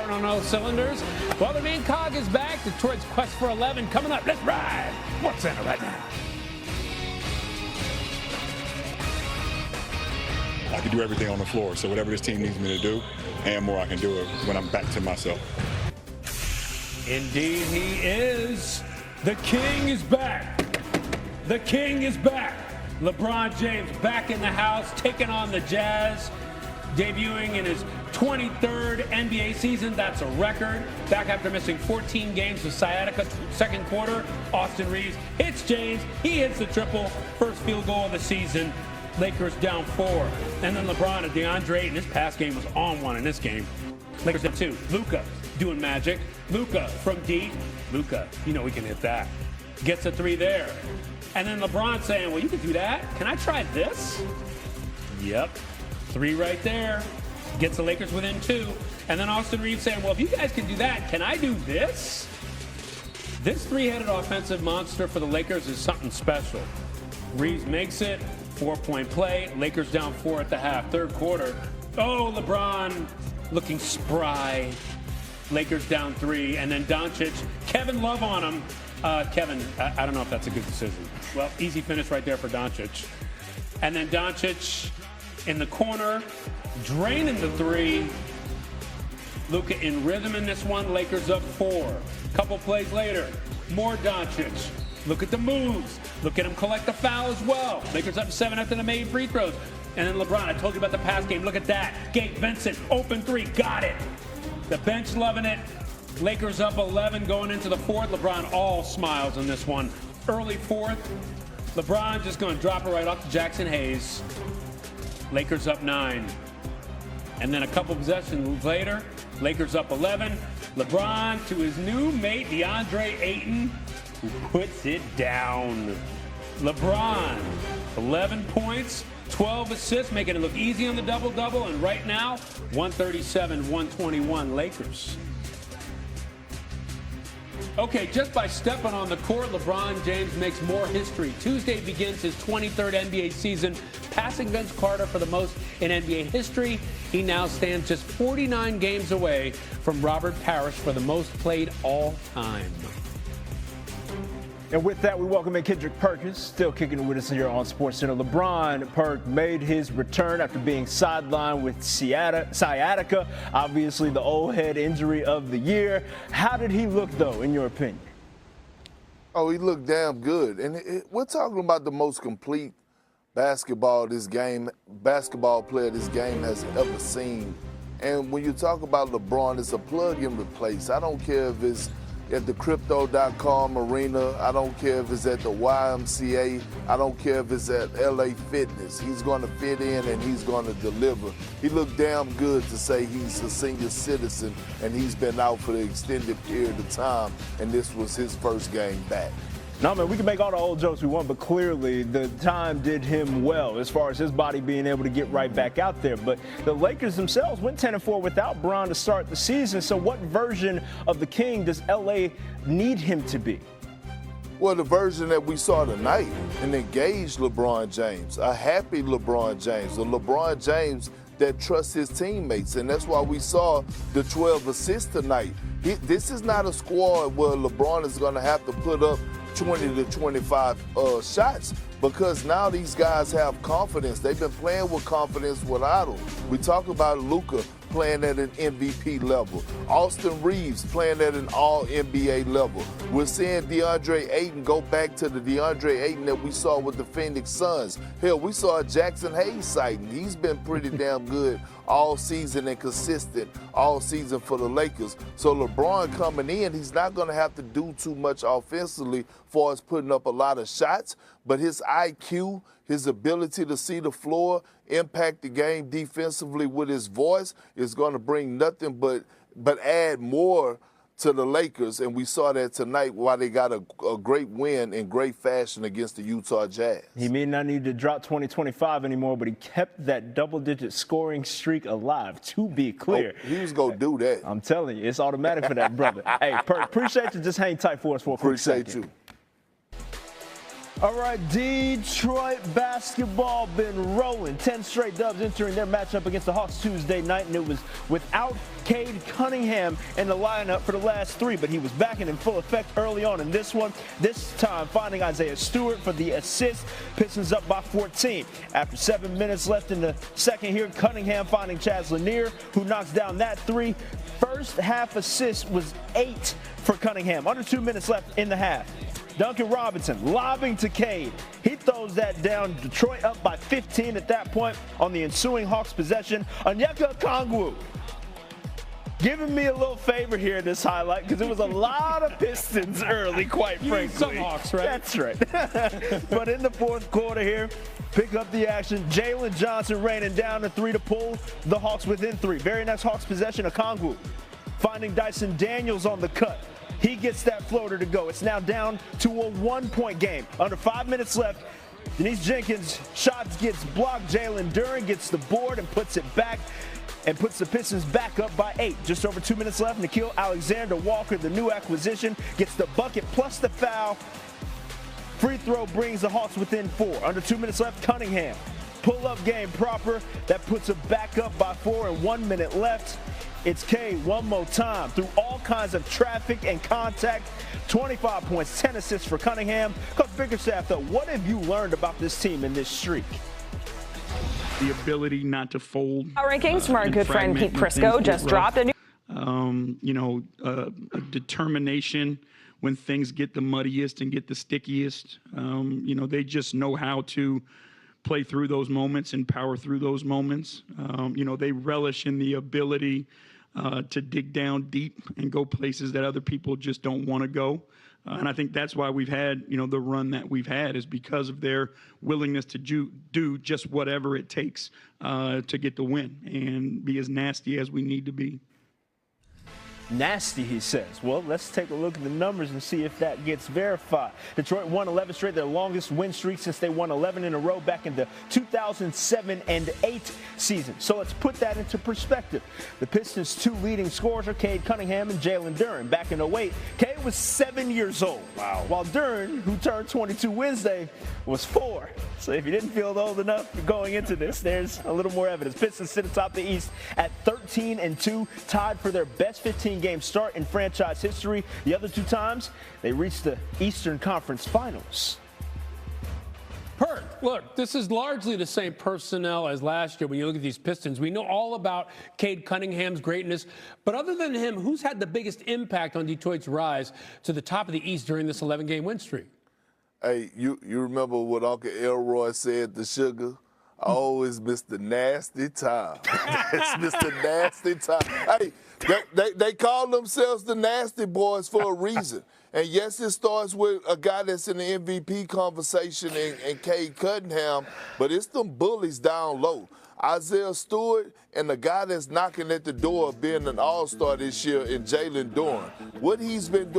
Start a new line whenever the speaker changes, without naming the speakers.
firing on all cylinders. Well, the main cog is back. Detroit's quest for 11 coming up. Let's ride. Sports Center right now.
I can do everything on the floor, so whatever this team needs me to do and more, I can do it when I'm back to myself.
Indeed, he is. The king is back. The king is back. LeBron James back in the house, taking on the Jazz, debuting in his 23rd NBA season. That's a record. Back after missing 14 games with sciatica, second quarter. Austin Reeves hits James. He hits the triple. First field goal of the season. Lakers down 4. And then LeBron and DeAndre Ayton. His pass game was on one in this game. Lakers down 2. Luka doing magic. Luka from deep. Luka, you know we can hit that. Gets a 3 there. And then LeBron saying, well, you can do that. Can I try this? Yep. 3 right there. Gets the Lakers within 2. And then Austin Reeves saying, well, if you guys can do that, can I do this? This 3-headed offensive monster for the Lakers is something special. Reeves makes it. 4-point play. Lakers down 4 at the half. Third quarter. Oh, LeBron looking spry. Lakers down 3. And then Doncic. Kevin Love on him. Kevin, I don't know if that's a good decision. Well, easy finish right there for Doncic. And then Doncic in the corner, draining the 3. Luka in rhythm in this one. Lakers up 4. Couple plays later, more Doncic. Look at the moves. Look at him collect the foul as well. Lakers up 7 after the made free throws. And then LeBron, I told you about the pass game. Look at that. Gabe Vincent, open 3, got it. The bench loving it. Lakers up 11 going into the 4th. LeBron all smiles in this one. Early 4th. LeBron just going to drop it right off to Jackson Hayes. Lakers up 9. And then a couple possessions later, Lakers up 11. LeBron to his new mate, DeAndre Ayton, who puts it down. LeBron, 11 points, 12 assists, making it look easy on the double-double. And right now, 137-121 Lakers. Okay, just by stepping on the court, LeBron James makes more history. Tuesday begins his 23rd NBA season, passing Vince Carter for the most in NBA history. He now stands just 49 games away from Robert Parrish for the most played all time.
And with that, we welcome in Kendrick Perkins, still kicking it with us here on SportsCenter. LeBron Perk made his return after being sidelined with sciatica, obviously the old head injury of the year. How did he look, though, in your opinion?
Oh, he looked damn good. And we're talking about the most complete basketball player this game has ever seen. And when you talk about LeBron, it's a plug-and-replace. I don't care if it's at the Crypto.com arena. I don't care if it's at the YMCA. I don't care if it's at LA Fitness. He's going to fit in and he's going to deliver. He looked damn good to say he's a senior citizen and he's been out for the extended period of time, and this was his first game back.
No, man, we can make all the old jokes we want, but clearly the time did him well as far as his body being able to get right back out there. But the Lakers themselves went 10-4 without Bron to start the season. So what version of the King does L.A. need him to be?
Well, the version that we saw tonight, an engaged LeBron James, a happy LeBron James, a LeBron James that trusts his teammates. And that's why we saw the 12 assists tonight. This is not a squad where LeBron is going to have to put up 20 to 25 shots, because now these guys have confidence. They've been playing with confidence without him. We talk about Luka playing at an MVP level. Austin Reeves playing at an all-NBA level. We're seeing DeAndre Ayton go back to the DeAndre Ayton that we saw with the Phoenix Suns. Hell, we saw Jackson Hayes sighting. He's been pretty damn good all season and consistent all season for the Lakers. So LeBron coming in, he's not going to have to do too much offensively for us putting up a lot of shots, but his IQ, his ability to see the floor, impact the game defensively with his voice is going to bring nothing but add more to the Lakers, and we saw that tonight while they got a great win in great fashion against the Utah Jazz.
He may not need to drop 20-25 anymore, but he kept that double-digit scoring streak alive, to be clear.
Oh, he was going to do that.
I'm telling you, it's automatic for that brother. Hey, Perk, appreciate you. Just hang tight for us for a quick second.
Appreciate you.
All right, Detroit basketball been rolling. 10 straight dubs entering their matchup against the Hawks Tuesday night, and it was without Cade Cunningham in the lineup for the last three, but he was back and in full effect early on in this one. This time finding Isaiah Stewart for the assist. Pistons up by 14. After 7 minutes left in the second here, Cunningham finding Chaz Lanier, who knocks down that three. First half assist was 8 for Cunningham. Under 2 minutes left in the half. Duncan Robinson lobbing to Cade. He throws that down. Detroit up by 15 at that point on the ensuing Hawks possession. Onyeka Okongwu giving me a little favor here in this highlight because it was a lot of Pistons early, quite frankly.
Some Hawks, right?
That's right. But in the fourth quarter here, pick up the action. Jalen Johnson raining down the three to pull the Hawks within 3. Very next Hawks possession, Okongwu finding Dyson Daniels on the cut. He gets that floater to go. It's now down to a 1-point game. Under 5 minutes left, Denise Jenkins' shots gets blocked. Jalen Duren gets the board and puts it back and puts the Pistons back up by 8. Just over 2 minutes left. Nickeil Alexander-Walker, the new acquisition, gets the bucket plus the foul. Free throw brings the Hawks within 4. Under 2 minutes left, Cunningham. Pull-up game proper. That puts it back up by 4 and 1 minute left. It's Cade one more time through all kinds of traffic and contact. 25 points, 10 assists for Cunningham. Coach Bickerstaff, though, what have you learned about this team in this streak?
The ability not to fold.
Our rankings from our good friend Pete Prisco just dropped a new.
A determination when things get the muddiest and get the stickiest. They just know how to play through those moments and power through those moments. They relish in the ability to dig down deep and go places that other people just don't want to go. And I think that's why we've had, the run that we've had is because of their willingness to do just whatever it takes to get the win and be as nasty as we need to be.
Nasty, he says. Well, let's take a look at the numbers and see if that gets verified. Detroit won 11 straight, their longest win streak since they won 11 in a row back in the 2007 and 8 season. So let's put that into perspective. The Pistons' 2 leading scorers are Cade Cunningham and Jalen Duren. Back in 08, Cade was 7 years old. Wow. While Duren, who turned 22 Wednesday, was 4. So if you didn't feel old enough going into this, there's a little more evidence. Pistons sit atop the East at 13-2, tied for their best 15-game start in franchise history. The other 2 times, they reached the Eastern Conference Finals.
Perk, look, this is largely the same personnel as last year when you look at these Pistons. We know all about Cade Cunningham's greatness, but other than him, who's had the biggest impact on Detroit's rise to the top of the East during this 11-game win streak?
Hey, you remember what Uncle Elroy said to Sugar? I always miss the nasty time. It's Mr. Nasty Time. Hey, they call themselves the Nasty Boys for a reason. And yes, it starts with a guy that's in the MVP conversation and Cade Cunningham, but it's them bullies down low. Isaiah Stewart and the guy that's knocking at the door of being an all-star this year in Jalen Duren. What he's been doing.